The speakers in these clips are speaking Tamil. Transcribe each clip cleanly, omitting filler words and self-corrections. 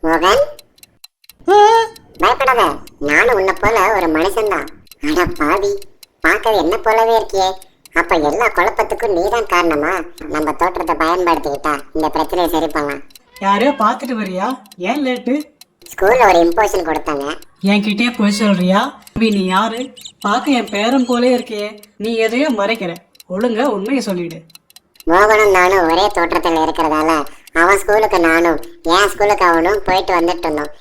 மோகன், பயப்படாத. நானும் உன்னை போல ஒரு மனுஷன்தான். அட பாவி, பார்க்கறது என்ன போலவே இருக்கியே. அப்ப எல்லா குழப்பத்துக்கும் நீதான் காரணமா? நம்ம தோற்றத்தை பயன்படுத்திக்கிட்டா இந்த பிரச்சனையை சரி பண்ணலாம். யாரையோ பார்த்துட்டு வரியா? ஏன் லேட்டு? ஸ்கூல்ல ஒரு இம்போஷன் கொடுத்தாங்க. என்கிட்டயே போய் சொல்றியா? நீ யாரு? பார்க்க என் பேரன் போலே இருக்கியே. நீ எதையோ மறைக்கிற. ஒழுங்கா உண்மையை சொல்லிடு. மோகனும் நானும் ஒரே தோற்றத்தில் இருக்கிறதால அவன் ஸ்கூலுக்கு நானும், என் ஸ்கூலுக்கு அவனும் போயிட்டு வந்துட்டு இருந்தோம்.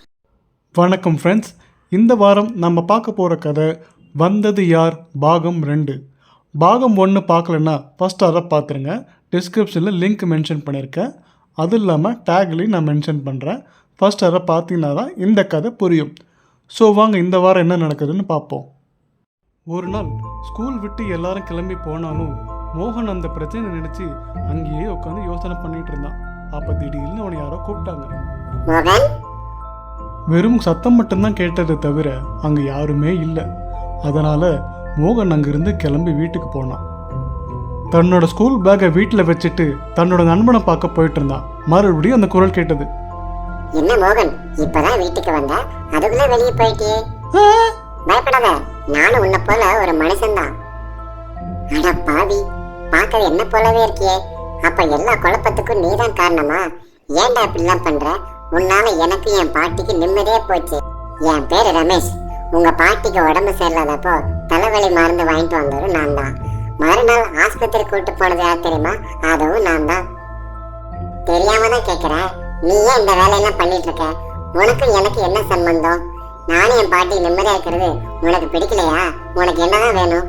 வணக்கம் ஃப்ரெண்ட்ஸ். இந்த வாரம் நம்ம பார்க்க போகிற கதை வந்தது யார் பாகம் 2. பாகம் 1 பார்க்கலன்னா ஃபஸ்ட் அதை பார்த்துருங்க. டிஸ்கிரிப்ஷனில் லிங்க் மென்ஷன் பண்ணியிருக்கேன். அது இல்லாமல் டேக்லையும் நான் மென்ஷன் பண்ணுறேன். ஃபஸ்ட் அதை பார்த்தீங்கன்னா தான் இந்த கதை புரியும். ஸோ வாங்க இந்த வாரம் என்ன நடக்குதுன்னு பார்ப்போம். ஒரு நாள் ஸ்கூல் விட்டு எல்லாரும் கிளம்பி போனாலும் மோகன் அந்த பிரச்சனை நினச்சி அங்கேயே உட்காந்து யோசனை பண்ணிட்டு இருந்தான். அப்போ திடீர்னு அவனை யாரோ கூப்பிட்டாங்க. மோகன், வெறும் சத்தம் மட்டும்தான் கேட்டதை தவிர அங்கே யாருமே இல்லை. அதனால் மோகன் அங்கிருந்து கிளம்பி வீட்டுக்கு போனான். தன்னோட ஸ்கூல் பேக்கை வீட்டில் வச்சுட்டு தன்னோட நண்பனை பார்க்க போயிட்டு இருந்தான். மறுபடியும் அந்த குரல் கேட்டது. என்ன மோகன், இப்பதான் வீட்டுக்கு வந்தா, அதுக்குள்ள வெளியே போயிட்டியே? பயப்படாத, நானும் உன்னை போல ஒரு மனுஷன்தான். அட பாவி, பார்க்கறது என்ன போலவே இருக்கியே. அப்ப எல்லா குழப்பத்துக்கும் நீதான் காரணமா? ஏன்டா இப்படிலாம் பண்ற? உன்னால எனக்கு என் பாட்டிக்கு நிம்மதியே போச்சு. என் பேரு ரமேஷ். உங்க பாட்டிக்கு உடம்பு சரியில்லாதப்போ தலைவலி மருந்து வாங்கிட்டு வந்ததும் நான் தான். மறுநாள் ஆஸ்பத்திரி கூட்டு போனது யார் தெரியுமா? அதுவும் நான் தான். தெரியாம தான் கேட்கிறேன், நீ ஏன் இந்த வேலையெல்லாம் பண்ணிட்டு இருக்க? உனக்கும் எனக்கு என்ன சம்பந்தம்? நானும் என் பாட்டி நிம்மதியா இருக்கிறது உனக்கு பிடிக்கலையா? உனக்கு என்னதான் வேணும்?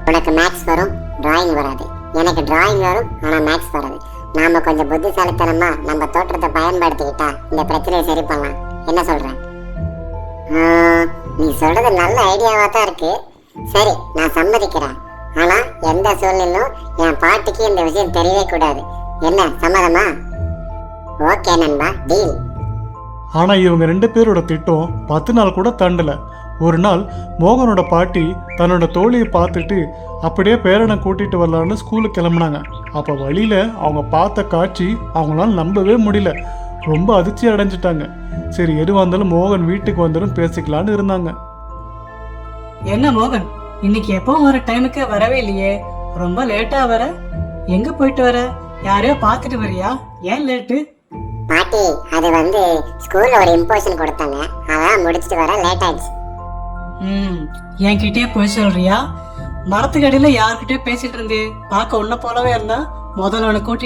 உனக்கு மேக்ஸ் வரும், டிராயிங் வராது. எனக்கு டிராயிங் வரும், ஆனா மேக்ஸ் வராது. நாம கொஞ்சம் புத்திசாலித்தனமா நம்ம தோற்றத்தை பயன்படுத்திக்கிட்டா இந்த பிரச்சனையை சரி பண்ணலாம். என்ன சொல்ற? நீ சொல்றது நல்ல ஐடியாவா தான் இருக்கு. சரி, நான் சம்மதிக்கிறேன். ஆனா எந்த சூழ்நிலும் என் பாட்டிக்கு இந்த விஷயம் தெரியவே கூடாது. என்ன, சம்மதமா? ஓகே நண்பா, டீல். ஆனால் இவங்க 2 பேரோட திட்டம் 10 நாள் கூட தாண்டலை. ஒரு நாள் மோகனோட பாட்டி தன்னோட தோழியை பார்த்துட்டு அப்படியே பேரனை கூட்டிகிட்டு வரலான்னு ஸ்கூலுக்கு கிளம்புனாங்க. அப்போ வழியில் அவங்க பார்த்த காட்சி அவங்களால நம்பவே முடியல. ரொம்ப அதிர்ச்சி அடைஞ்சிட்டாங்க. சரி, எதுவாக இருந்தாலும் மோகன் வீட்டுக்கு வந்துடும் பேசிக்கலான்னு இருந்தாங்க. என்ன மோகன், இன்னைக்கு எப்போ வர டைமுக்கு வரவே இல்லையே. ரொம்ப லேட்டா வர. எங்க போயிட்டு வர? யாரையோ பார்த்துட்டு வரியா? ஏன் லேட்டு? பாட்டி, அது ஸ்கூல்ல ஒரு இம்போஷன் கொடுத்தாங்க, அதான் முடிச்சிட்டு வர லேட் ஆயிடுச்சு. என்கிட்டயே போய் சொல்றியா? மரத்துக்கடியில யார்கிட்டயோ பேசிட்டு இருந்தே, பார்க்க உன்ன போலவே இருந்தா. முதல்ல உன்னை கூட்டி